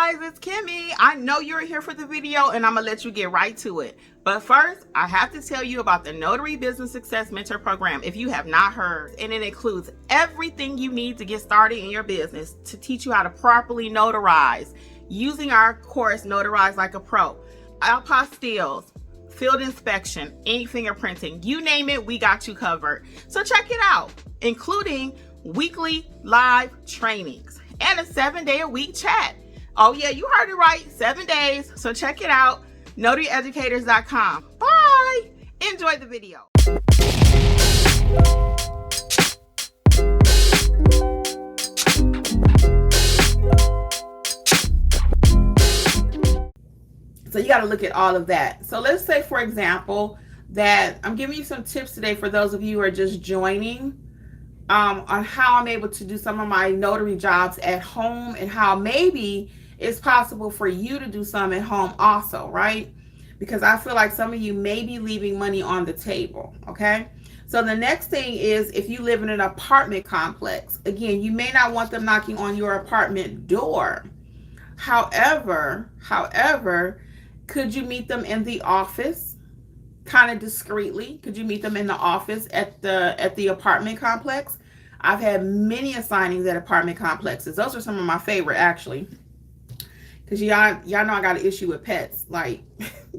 guys, it's Kimmi. I know you're here for the video and I'm gonna let you get right to it. But first, I have to tell you about the Notary Business Success Mentor Program if you have not heard. And it includes everything you need to get started in your business to teach you how to properly notarize using our course, Notarize Like a Pro. Apostilles, field inspection, ink fingerprinting, you name it, we got you covered. So check it out, including weekly live trainings and a 7-day-a-week chat. Oh yeah, you heard it right, 7 days. So check it out, notaryeducators.com. Bye. Enjoy the video. So you got to look at all of that. So let's say, for example, that I'm giving you some tips today for those of you who are just joining on how I'm able to do some of my notary jobs at home and how maybe it's possible for you to do some at home also, right? Because I feel like some of you may be leaving money on the table, okay? So the next thing is, if you live in an apartment complex, again, you may not want them knocking on your apartment door. However, could you meet them in the office, kind of discreetly? Could you meet them in the office at the apartment complex? I've had many assignings at apartment complexes. Those are some of my favorite, actually, because y'all know I got an issue with pets, like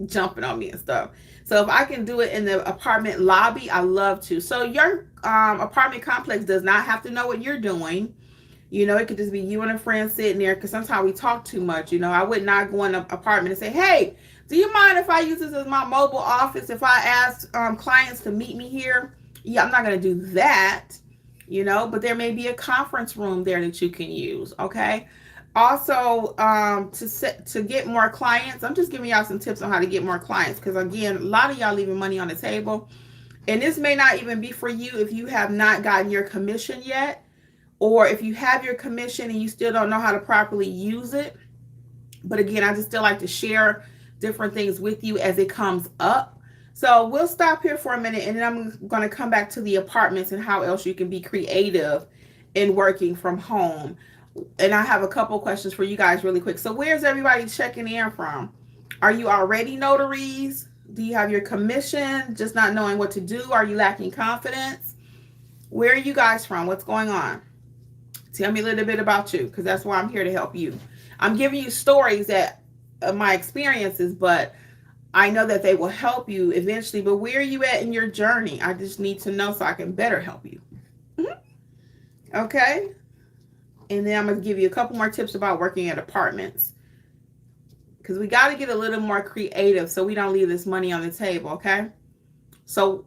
jumping on me and stuff. So if I can do it in the apartment lobby, I love to. So your apartment complex does not have to know what you're doing. You know, it could just be you and a friend sitting there, because sometimes we talk too much. You know, I would not go in an apartment and say, hey, do you mind if I use this as my mobile office? If I ask clients to meet me here? Yeah, I'm not going to do that, you know, but there may be a conference room there that you can use, okay? Also, to get more clients, I'm just giving y'all some tips on how to get more clients, because again, a lot of y'all leaving money on the table, and this may not even be for you if you have not gotten your commission yet, or if you have your commission and you still don't know how to properly use it. But again, I just still like to share different things with you as it comes up. So we'll stop here for a minute, and then I'm going to come back to the apartments and how else you can be creative in working from home. And I have a couple questions for you guys really quick. So where's everybody checking in from? Are you already notaries? Do you have your commission, just not knowing what to do? Are you lacking confidence? Where are you guys from? What's going on? Tell me a little bit about you, because that's why I'm here to help you. I'm giving you stories that my experiences, but I know that they will help you eventually. But where are you at in your journey? I just need to know so I can better help you. Okay. And then I'm going to give you a couple more tips about working at apartments, because we got to get a little more creative so we don't leave this money on the table. Okay. So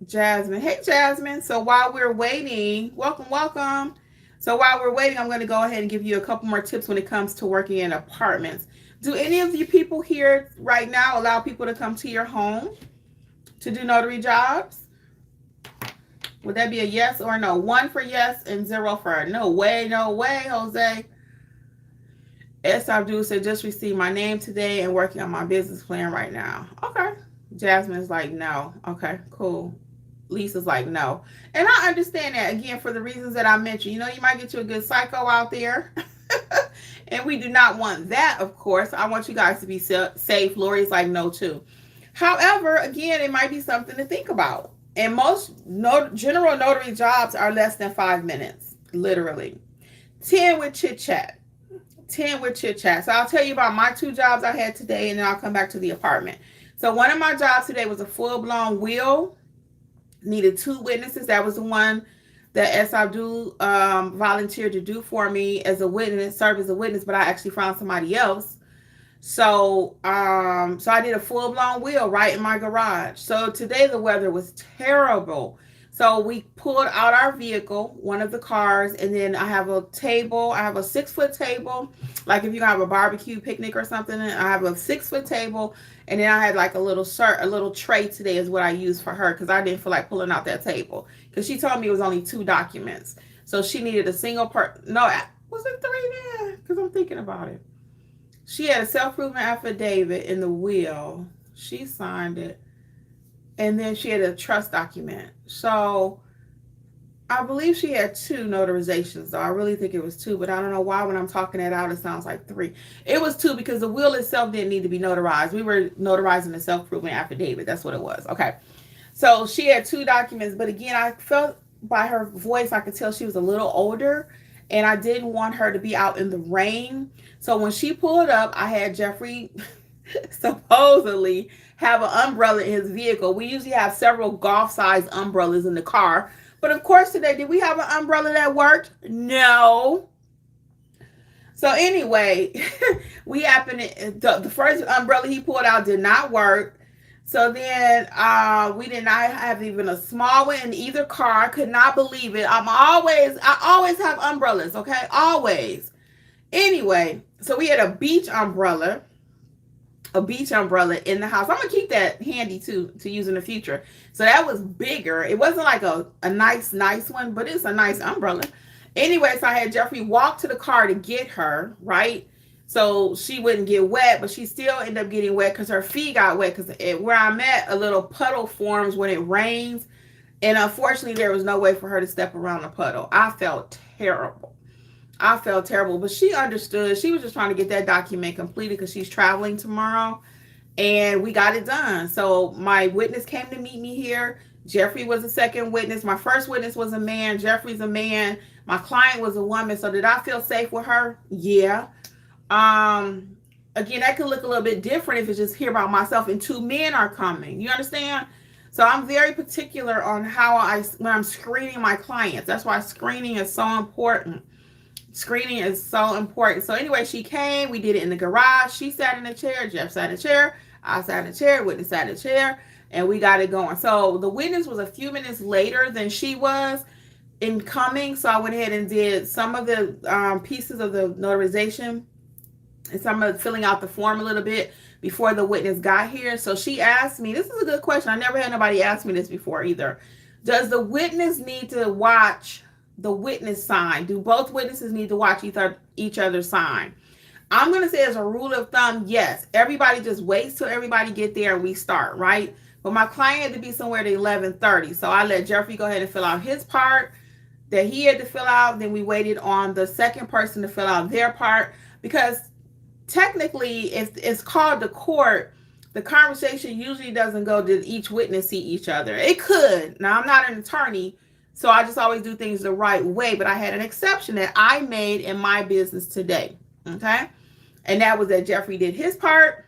Jasmine, hey Jasmine. So while we're waiting, welcome. So while we're waiting, I'm going to go ahead and give you a couple more tips when it comes to working in apartments. Do any of you people here right now allow people to come to your home to do notary jobs? Would that be a yes or no? 1 for yes and 0 for no way, Jose. S. Abdul said, just received my name today and working on my business plan right now. Okay. Jasmine's like, no. Okay, cool. Lisa's like, no. And I understand that, again, for the reasons that I mentioned. You know, you might get you a good psycho out there. And we do not want that, of course. I want you guys to be safe. Lori's like, no, too. However, again, it might be something to think about. And most general notary jobs are less than 5 minutes, literally. 10 with chit chat. So I'll tell you about my 2 jobs I had today, and then I'll come back to the apartment. So one of my jobs today was a full-blown will. Needed 2 witnesses. That was the one that S. Abdul volunteered to do for me as a witness, serve as a witness, but I actually found somebody else. So I did a full-blown will right in my garage. So today the weather was terrible. So we pulled out our vehicle, one of the cars, and then I have a table. I have a 6-foot table, like if you have a barbecue picnic or something. I have a 6-foot table, and then I had like a little tray today is what I used for her, because I didn't feel like pulling out that table, because she told me it was only 2 documents. So she needed a single part. No, was it 3 there? Because I'm thinking about it. She had a self-proven affidavit in the will. She signed it. And then she had a trust document. So I believe she had 2 notarizations, though. I really think it was 2, but I don't know why when I'm talking that out, it sounds like 3. It was 2 because the will itself didn't need to be notarized. We were notarizing the self-proven affidavit. That's what it was. Okay. So she had 2 documents, but again, I felt by her voice, I could tell she was a little older, and I didn't want her to be out in the rain. So when she pulled up, I had Jeffrey supposedly have an umbrella in his vehicle. We usually have several golf-sized umbrellas in the car. But of course today, did we have an umbrella that worked? No. So anyway, we happened to, the first umbrella he pulled out did not work. So then we did not have even a small one in either car. I could not believe it. I always have umbrellas, okay? Always. Anyway, so we had a beach umbrella in the house. I'm gonna keep that handy to use in the future. So that was bigger. It wasn't like a nice one, but it's a nice umbrella. Anyway, so I had Jeffrey walk to the car to get her, right? So she wouldn't get wet, but she still ended up getting wet because her feet got wet because where I'm at, a little puddle forms when it rains. And unfortunately, there was no way for her to step around the puddle. I felt terrible. But she understood. She was just trying to get that document completed because she's traveling tomorrow. And we got it done. So my witness came to meet me here. Jeffrey was the second witness. My first witness was a man. Jeffrey's a man. My client was a woman. So did I feel safe with her? Yeah. Again, that could look a little bit different if it's just here by myself and 2 men are coming. You understand? So I'm very particular on when I'm screening my clients. That's why screening is so important. So anyway, she came. We did it in the garage. She sat in a chair. Jeff sat in a chair. I sat in a chair. Witness sat in a chair. And we got it going. So the witness was a few minutes later than she was in coming. So I went ahead and did some of the pieces of the notarization and some of filling out the form a little bit before the witness got here. So she asked me, this is a good question. I never had nobody ask me this before either. Does the witness need to watch the witness sign? Do both witnesses need to watch each other sign? I'm going to say as a rule of thumb, yes. Everybody just waits till everybody get there and we start, right? But my client had to be somewhere at 11:30. So I let Jeffrey go ahead and fill out his part that he had to fill out. Then we waited on the second person to fill out their part because technically, if it's called the court, the conversation usually doesn't go to each witness see each other. It could. Now, I'm not an attorney, so I just always do things the right way, but I had an exception that I made in my business today, okay? And that was that Jeffrey did his part,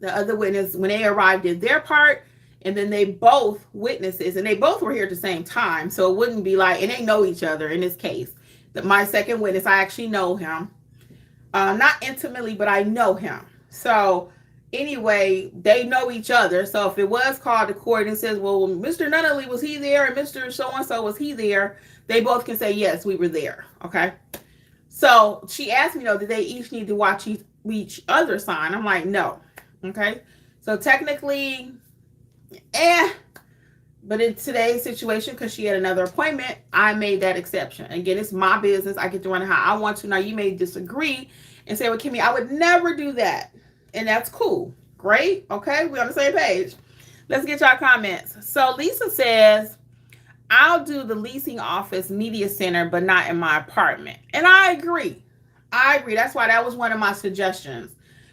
the other witness, when they arrived, did their part, and then they both witnesses, and they both were here at the same time, so it wouldn't be like, and they know each other in this case. My second witness, I actually know him. Not intimately, but I know him. So anyway, they know each other. So if it was called to court and says, well, Mr. Nunnally, was he there? And Mr. So-and-so, was he there? They both can say, yes, we were there. Okay. So she asked me, though, did they each need to watch each other sign? I'm like, no. Okay. So technically, but in today's situation, because she had another appointment, I made that exception. Again, it's my business. I get to run it how I want to. Now, you may disagree and say, well, Kimmi, I would never do that. And that's cool. Great. Okay. We're on the same page. Let's get y'all comments. So Lisa says, I'll do the leasing office media center, but not in my apartment. And I agree. That's why that was one of my suggestions.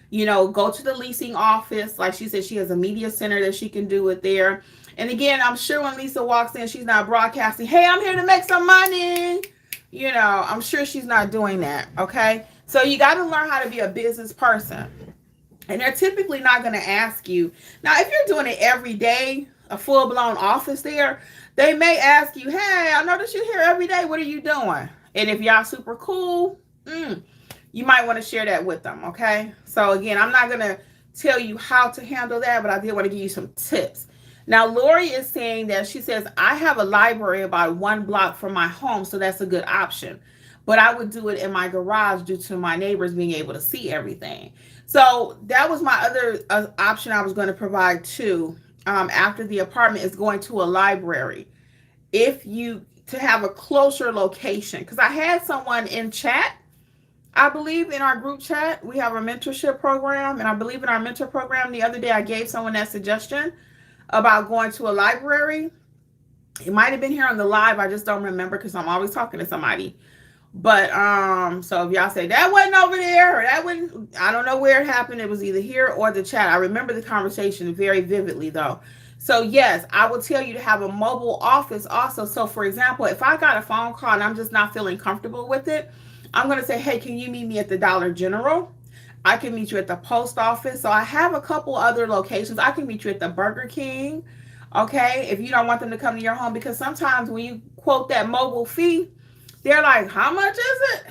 You know, go to the leasing office. Like she said, she has a media center that she can do it there. And again, I'm sure when Lisa walks in, she's not broadcasting, hey, I'm here to make some money. You know, I'm sure she's not doing that. Okay. So you got to learn how to be a business person. And they're typically not going to ask you. Now, if you're doing it every day, a full-blown office there, they may ask you, hey, I noticed you're here every day. What are you doing? And if y'all super cool, you might want to share that with them. Okay. So again, I'm not going to tell you how to handle that, but I did want to give you some tips. Now, Lori is saying that she says, I have a library about 1 block from my home, so that's a good option. But I would do it in my garage due to my neighbors being able to see everything. So that was my other option I was going to provide too. After the apartment is going to a library. To have a closer location. Because I had someone in chat, I believe in our group chat, we have a mentorship program. And I believe in our mentor program, the other day I gave someone that suggestion about going to a library. It might have been here on the live. I just don't remember because I'm always talking to somebody. But so if y'all say that wasn't over there or that wasn't, I don't know where it happened. It was either here or the chat. I remember the conversation very vividly though. So yes, I will tell you to have a mobile office also. So for example, if I got a phone call and I'm just not feeling comfortable with it, I'm going to say, hey, can you meet me at the Dollar General? I can meet you at the post office. So I have a couple other locations. I can meet you at the Burger King. Okay. If you don't want them to come to your home, because sometimes when you quote that mobile fee, they're like, how much is it?